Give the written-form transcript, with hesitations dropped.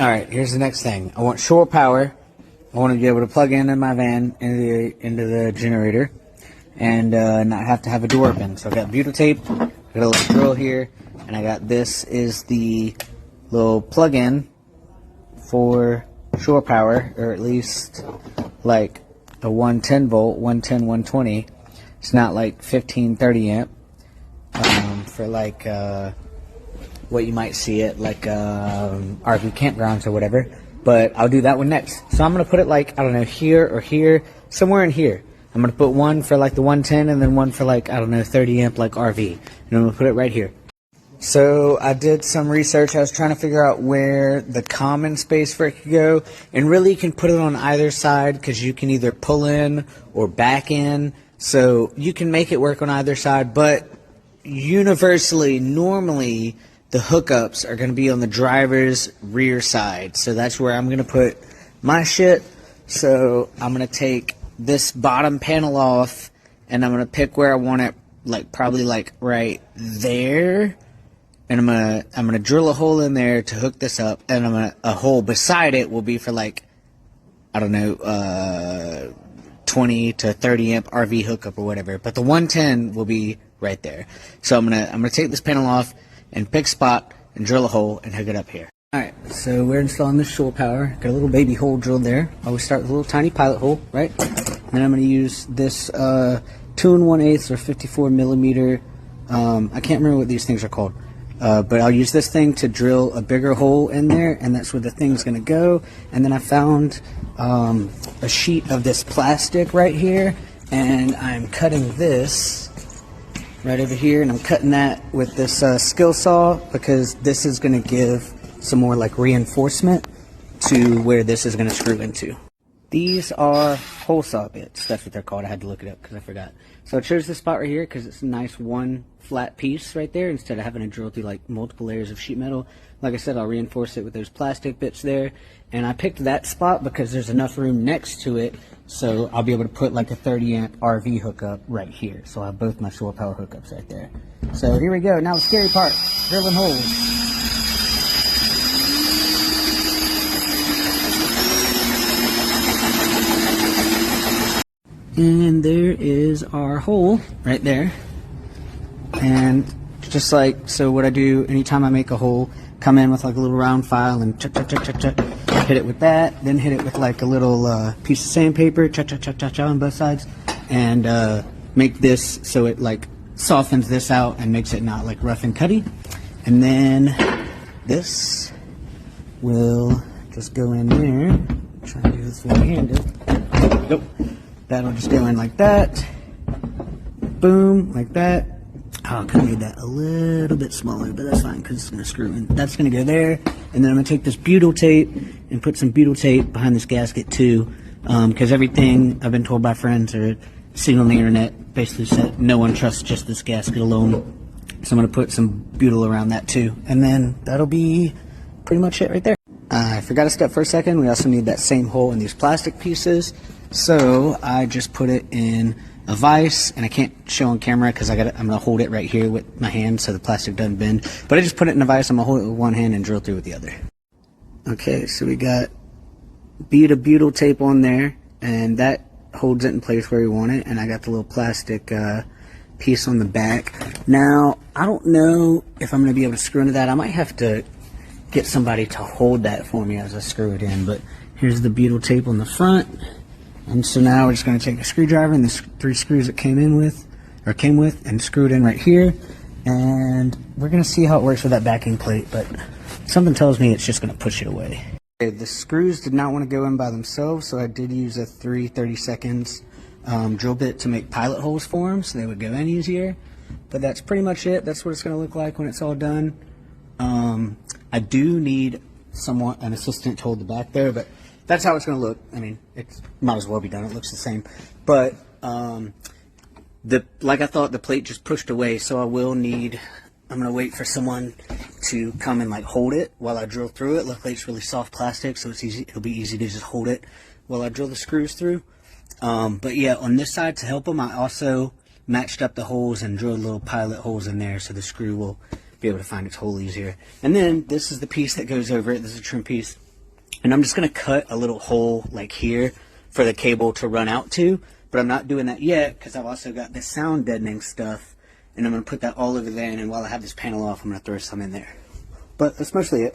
Alright, here's the next thing. I want shore power. I want to be able to plug in my van into the generator and not have to have a door open. So I got butyl tape, I got a little drill here, and I got this is the little plug-in for shore power, or at least like a 110 volt, 110, 120. It's not like 15, 30 amp for like what you might see at like RV campgrounds or whatever. But I'll do that one next. So I'm going to put it like, I don't know, here or here, somewhere in here. I'm going to put one for like the 110 and then one for like, I don't know, 30 amp like RV. And I'm going to put it right here. So I did some research. I was trying to figure out where the common space for it could go. And really you can put it on either side because you can either pull in or back in. So you can make it work on either side. But universally, normally, the hookups are going to be on the driver's rear side. So that's where I'm going to put my shit. So I'm going to take this bottom panel off and I'm going to pick where I want it, like probably like right there. And I'm gonna drill a hole in there to hook this up, and a hole beside it will be for like, I don't know, 20 to 30 amp RV hookup or whatever. But the 110 will be right there. So I'm gonna take this panel off and pick a spot and drill a hole and hook it up here. All right, so we're installing the shore power. Got a little baby hole drilled there. Always start with a little tiny pilot hole, right? And I'm gonna use this 2 1/8 or 54 millimeter. I can't remember what these things are called. But I'll use this thing to drill a bigger hole in there, and that's where the thing's going to go. And then I found a sheet of this plastic right here, and I'm cutting this right over here, and I'm cutting that with this skill saw because this is going to give some more like reinforcement to where this is going to screw into. These are hole saw bits. That's what they're called. I had to look it up because I forgot. So I chose this spot right here because it's a nice one flat piece right there instead of having to drill through like multiple layers of sheet metal. Like I said, I'll reinforce it with those plastic bits there. And I picked that spot because there's enough room next to it, so I'll be able to put like a 30 amp RV hookup right here. So I'll have both my shore power hookups right there. So here we go. Now the scary part, drilling holes. And there is our hole right there. And just like, so what I do anytime I make a hole, come in with like a little round file and chuck, chuck, chuck, chuck, chuck, hit it with that, then hit it with like a little piece of sandpaper, chuck, chuck, chuck, chuck, chuck on both sides, and make this so it like softens this out and makes it not like rough and cutty. And then this will just go in there. I'm trying to do this one-handed. Nope. That'll just go in like that. Boom, like that. Oh, I could have made that a little bit smaller, but that's fine because it's going to screw in. That's going to go there. And then I'm going to take this butyl tape and put some butyl tape behind this gasket too. Because everything I've been told by friends or seen on the internet basically said no one trusts just this gasket alone. So I'm going to put some butyl around that too. And then that'll be pretty much it right there. I forgot to step for a second. We also need that same hole in these plastic pieces. So I just put it in a vise, and I can't show on camera because I'm gonna hold it right here with my hand so the plastic doesn't bend. But I just put it in a vise. I'm gonna hold it with one hand and drill through with the other. Okay, so we got butyl tape on there, and that holds it in place where we want it. And I got the little plastic piece on the back. Now I don't know if I'm gonna be able to screw into that. I might have to get somebody to hold that for me as I screw it in. But here's the butyl tape on the front. And so now we're just going to take a screwdriver and the 3 screws it came with, and screw it in right here. And we're going to see how it works with that backing plate, but something tells me it's just going to push it away. Okay, the screws did not want to go in by themselves, so I did use a 30 seconds drill bit to make pilot holes for them, so they would go in easier. But that's pretty much it. That's what it's going to look like when it's all done. I do need an assistant to hold the back there, but that's how it's going to look. I mean, it might as well be done. It looks the same. But like I thought, the plate just pushed away, so I'm going to wait for someone to come and like hold it while I drill through it. Luckily, it's really soft plastic, so it'll be easy to just hold it while I drill the screws through. But yeah, on this side, to help them, I also matched up the holes and drilled little pilot holes in there so the screw will be able to find its hole easier. And then this is the piece that goes over it. This is a trim piece. And I'm just going to cut a little hole like here for the cable to run out to. But I'm not doing that yet because I've also got this sound deadening stuff. And I'm going to put that all over there. And while I have this panel off, I'm going to throw some in there. But that's mostly it.